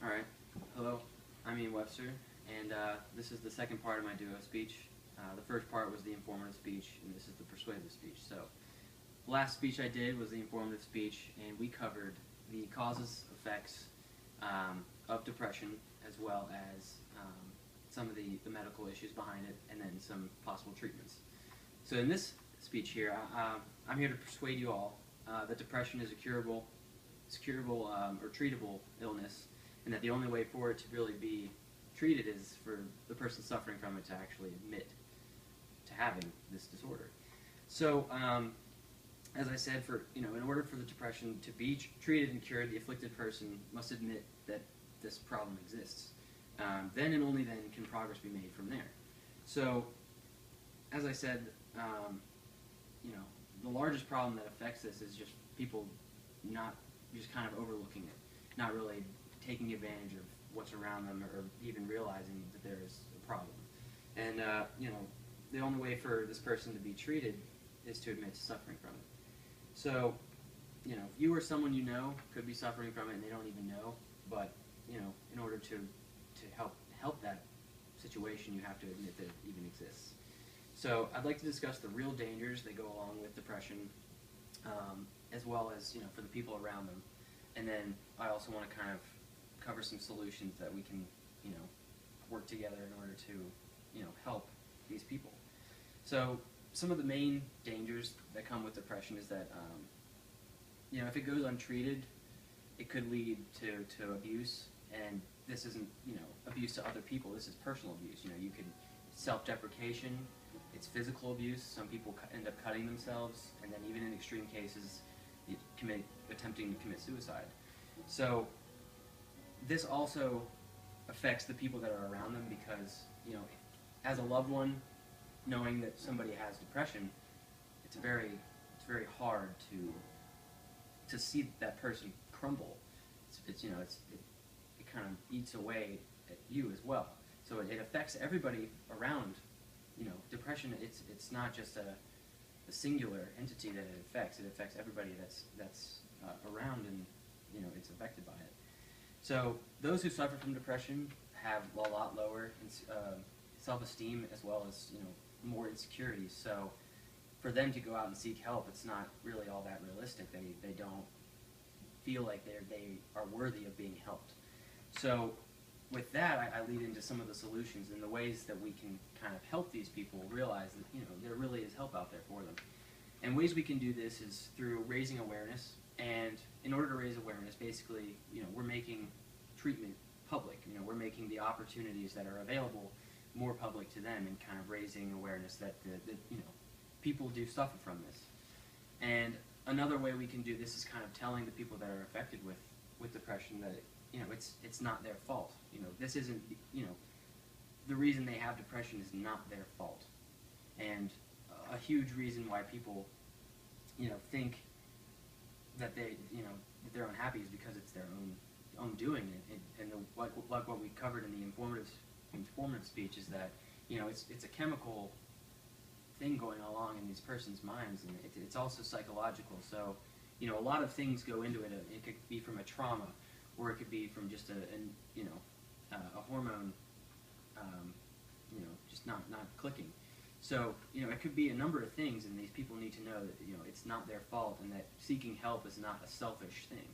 Alright, hello, I'm Webster, and this is the second part of my duo speech. The first part was the informative speech, and this is the persuasive speech. So, the last speech I did was the informative speech, and we covered the causes, effects of depression, as well as some of the medical issues behind it, and then some possible treatments. So in this speech here, I'm here to persuade you all that depression is a curable or treatable illness, and that the only way for it to really be treated is for the person suffering from it to actually admit to having this disorder. So, as I said, in order for the depression to be treated and cured, the afflicted person must admit that this problem exists. Then and only then can progress be made from there. So, as I said, the largest problem that affects this is just people not just kind of overlooking it, not really taking advantage of what's around them, or even realizing that there is a problem. And the only way for this person to be treated is to admit to suffering from it. So, if you or someone you know could be suffering from it and they don't even know, but in order to help that situation, you have to admit that it even exists. So, I'd like to discuss the real dangers that go along with depression, as well as for the people around them. And then I also want to kind of cover some solutions that we can, work together in order to, help these people. So some of the main dangers that come with depression is that, if it goes untreated, it could lead to abuse, and this isn't, abuse to other people. This is personal abuse. You can self-deprecation. It's physical abuse. Some people end up cutting themselves, and then even in extreme cases, attempting to commit suicide. So this also affects the people that are around them, because as a loved one, knowing that somebody has depression, it's very hard to see that person crumble. It kind of eats away at you as well. So it affects everybody around. Depression, it's not just a singular entity that it affects. It affects everybody that's around, and it's affected by it. So those who suffer from depression have a lot lower self-esteem, as well as more insecurities. So for them to go out and seek help, it's not really all that realistic. They don't feel like they are worthy of being helped. So with that, I lead into some of the solutions and the ways that we can kind of help these people realize that there really is help out there for them. And ways we can do this is through raising awareness. And in order to raise awareness, basically, we're making treatment public. We're making the opportunities that are available more public to them, and kind of raising awareness that people do suffer from this. And another way we can do this is kind of telling the people that are affected with depression that it's not their fault. This isn't the reason they have depression is not their fault. And a huge reason why people think that that they're unhappy is because it's their own doing. And like what we covered in the informative speech is that it's a chemical thing going along in these person's minds, and it's also psychological. So a lot of things go into it. It could be from a trauma, or it could be from just a hormone just not clicking. So, it could be a number of things, and these people need to know that, it's not their fault, and that seeking help is not a selfish thing.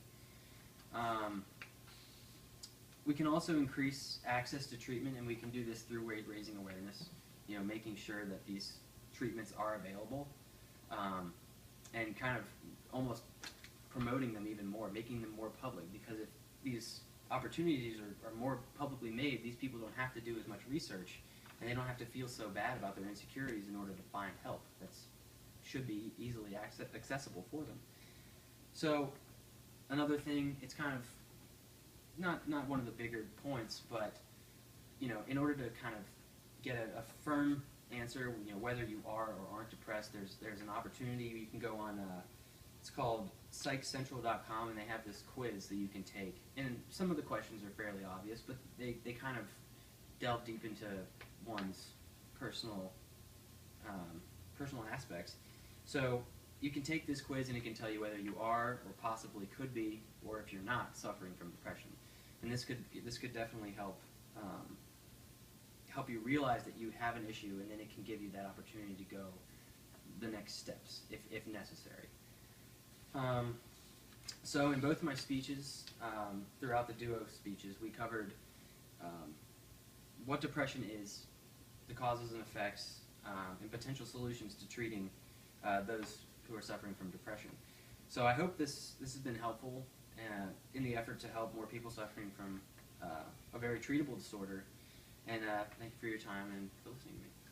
We can also increase access to treatment, and we can do this through raising awareness, making sure that these treatments are available, and kind of almost promoting them even more, making them more public, because if these opportunities are more publicly made, these people don't have to do as much research, and they don't have to feel so bad about their insecurities in order to find help. That should be easily accessible for them. So another thing, it's kind of not one of the bigger points, but in order to kind of get a firm answer, whether you are or aren't depressed, there's an opportunity. You can go on it's called psychcentral.com, and they have this quiz that you can take. And some of the questions are fairly obvious, but they kind of delve deep into one's personal aspects. So you can take this quiz, and it can tell you whether you are or possibly could be, or if you're not suffering from depression. And this could definitely help you realize that you have an issue, and then it can give you that opportunity to go the next steps if necessary. So in both of my speeches, throughout the duo speeches, we covered what depression is, the causes and effects, and potential solutions to treating those who are suffering from depression. So I hope this has been helpful in the effort to help more people suffering from a very treatable disorder. And thank you for your time and for listening to me.